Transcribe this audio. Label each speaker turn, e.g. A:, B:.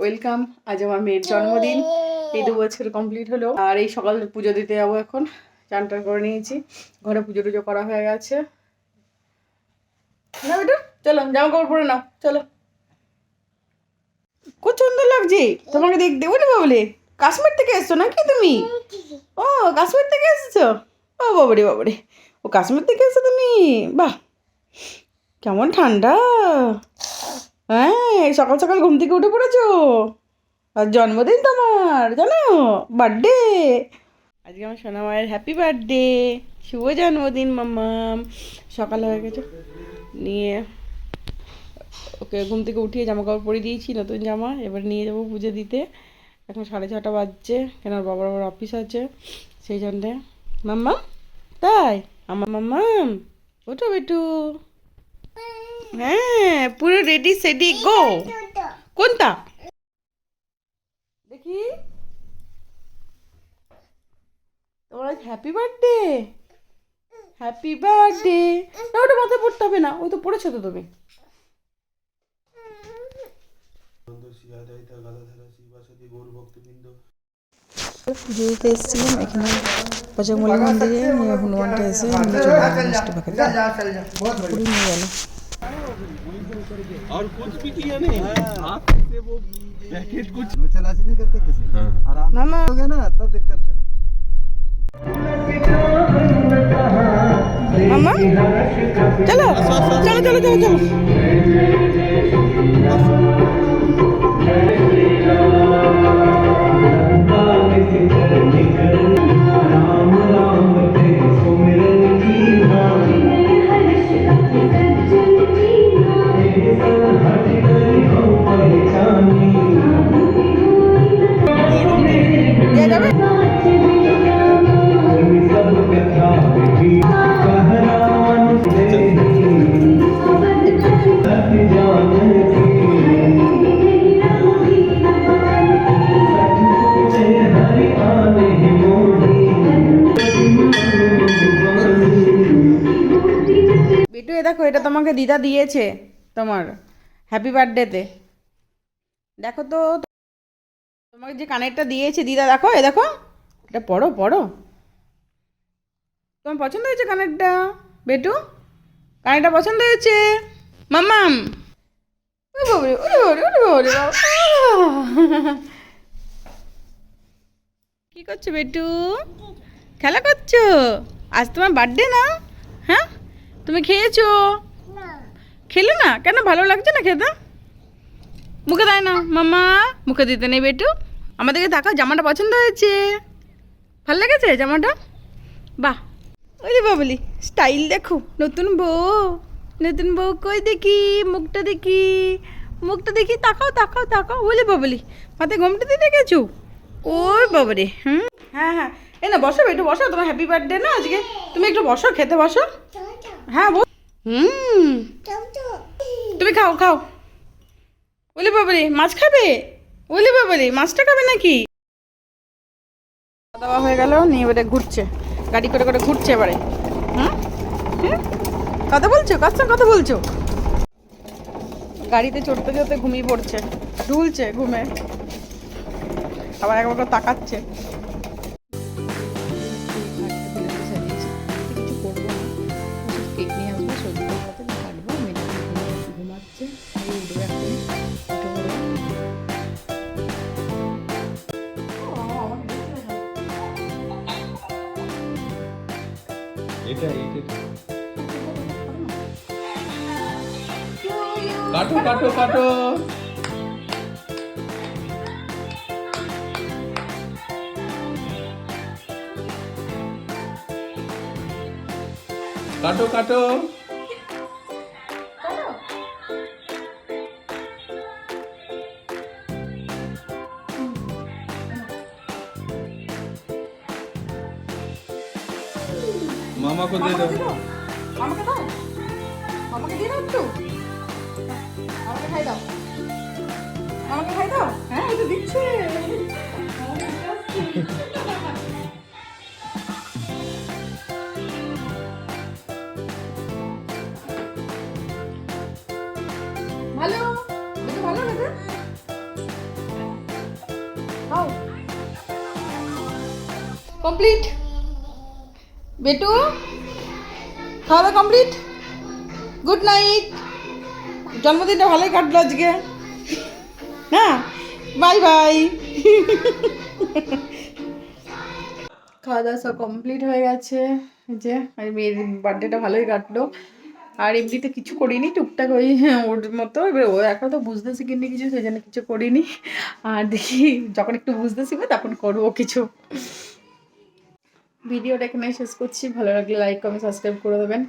A: Welcome. আজ আমার মেয়ের জন্মদিন, এই 2 বছর কমপ্লিট হলো। আর এই সকাল পুজো দিতে যাবো এখন। চান টান করে নিয়েছি, ঘরে পুজো টুজো করা হয়ে গেছে। না বেটা, চলো জামা কাপড় পরে নাও, চলো। খুব সুন্দর লাগছে তোমাকে দেখতে। ওরে বাবলে, কাশ্মীর থেকে এসছো নাকি তুমি? ও কাশ্মীর থেকে এসেছো? ও বাবারে বাবারে, ও কাশ্মীর থেকে এসছো তুমি? বাহ, কেমন ঠান্ডা। হ্যাঁ, সকাল সকাল ঘুম থেকে উঠে পড়েছো। আর জন্মদিন তোমার, জানো, বার্থডে। আজকে আমার সোনা মায়ের হ্যাপি বার্থডে, শুভ জন্মদিন মাম্মাম। সকাল হয়ে গেছে, নিয়ে ওকে ঘুম থেকে উঠিয়ে জামা কাপড় পরিয়ে দিয়েছি, নতুন জামা। এবার নিয়ে যাবো পুজো দিতে। এখন 6:30 বাজছে, কেন ওর বাবার আবার অফিস আছে, সেই জন্যে। মাম্মাম, তাই আমার মাম্মাম, ওঠো বেটু। হ্যাঁ, পুরো রেডি সেডি গো। কোনটা দেখি? তোমার আজ হ্যাপি বার্থডে। Happy birthday. না, ওটা মাথায় পড়তে হবে না, ওই তো পড়েছো তো তুমি। পুজো দিতে এসেছিলাম এখানে বজরংবলী মন্দিরে, নিয়ে হনুমানটা এসে নিয়ে চলে গেল মিষ্টি পাখিতে পুরী নিয়ে গেল।
B: और कुछ भी किया नहीं, हाथ से वो पैकेट कुछ
C: चलाची नहीं करते किसी। आराम
A: मामा
C: हो गया ना, तब दिक्कत नहीं।
A: मामा चलो चलो चलो चलो चलो। বিটু, এ দেখো, এটা তোমাকে দিদা দিয়েছে তোমার হ্যাপি বার্থডেতে। দেখো তো তোমাকে যে কানেরটা দিয়েছে দিদা, দেখো, এ দেখো, এটা পড়ো পড়ো। তোমার পছন্দ হয়েছে কানেরটা বেটু? কানেরটা পছন্দ হয়েছে মাম্মাম? ওরে বাবারে, ওরে বাবারে, ওরে বাবারে বাবা। কি করছো বেটু? খেলা করছো? আজ তোমার বার্থডে না? হ্যাঁ, তুমি খেয়েছো? খেলে না কেন? ভালো লাগছে না খেতে? মুখে দেয় না মাম্মা, মুখে দিতে নেই বেটু। আমাদেরকে তাকাও, জামাটা পছন্দ হয়েছে? ভালো লেগেছে জামাটা? বাহ, ওরে বাবলি, স্টাইল দেখো। নতুন বউ, নতুন বউ কই দেখি, মুখটা দেখি, মুখটা দেখি, তাকাও তাকাও তাকাও। ওরে বাবলি, মাথায় ঘুমটা দিয়ে রেখেছো? ওই বাবারে। হ্যাঁ হ্যাঁ, এই না বসো বেটু, বসো। তোমার হ্যাপি বার্থডে না আজকে, তুমি একটু বসো, খেতে বসো। হ্যাঁ বস। তুমি খাও খাও। ওলে বাবারে, মাছ খাবে? ওলে বাবারে, মাছটা খাবে নাকি? দাওয়া হয়ে গেল, নিয়ে এবারে ঘুরছে, গাড়ি করে করে ঘুরছে এবারে। কথা বলছো, কার সঙ্গে কথা বলছো? গাড়িতে চড়তে চড়তে ঘুমিয়ে পড়ছে, ঢুলছে ঘুমে, আবার একবার করে তাকাচ্ছে। কিছু করবো না, কেক নিয়ে আসবো, সবজি কাটবো, মেয়েটা ঘুমাচ্ছে, উঠবে এখন।
B: काटो काटो काटो काटो काटो। मामा को दे दो।
A: মামাকে দাও, মামাকে দিয়ে দাও একটু, আমাকে খাই দাও, আমাকে খাই দাও। হ্যাঁ, এটা দিচ্ছে। ভালো, ভালো লাগে। কমপ্লিট। বেটু খাওয়া দাওয়া কমপ্লিট। Good night. জন্মদিনটা ভালোই কাটলো আজকে। হ্যাঁ, বাই বাই। খাওয়া দাওয়া সব কমপ্লিট হয়ে গেছে। এই যে আর মেয়ের বার্থডেটা ভালোই কাটলো। আর এমনিতে কিছু করিনি, টুকটাক ওই ওর মতো। এবার ও এখন তো বুঝতে শিখিনি কিছু, সেই জন্য কিছু করিনি। আর দেখি যখন একটু বুঝতে শিখবে তখন করবো কিছু। ভিডিওটা এখানে শেষ করছি। ভালো লাগলে লাইক কমেন্ট সাবস্ক্রাইব করে দেবেন।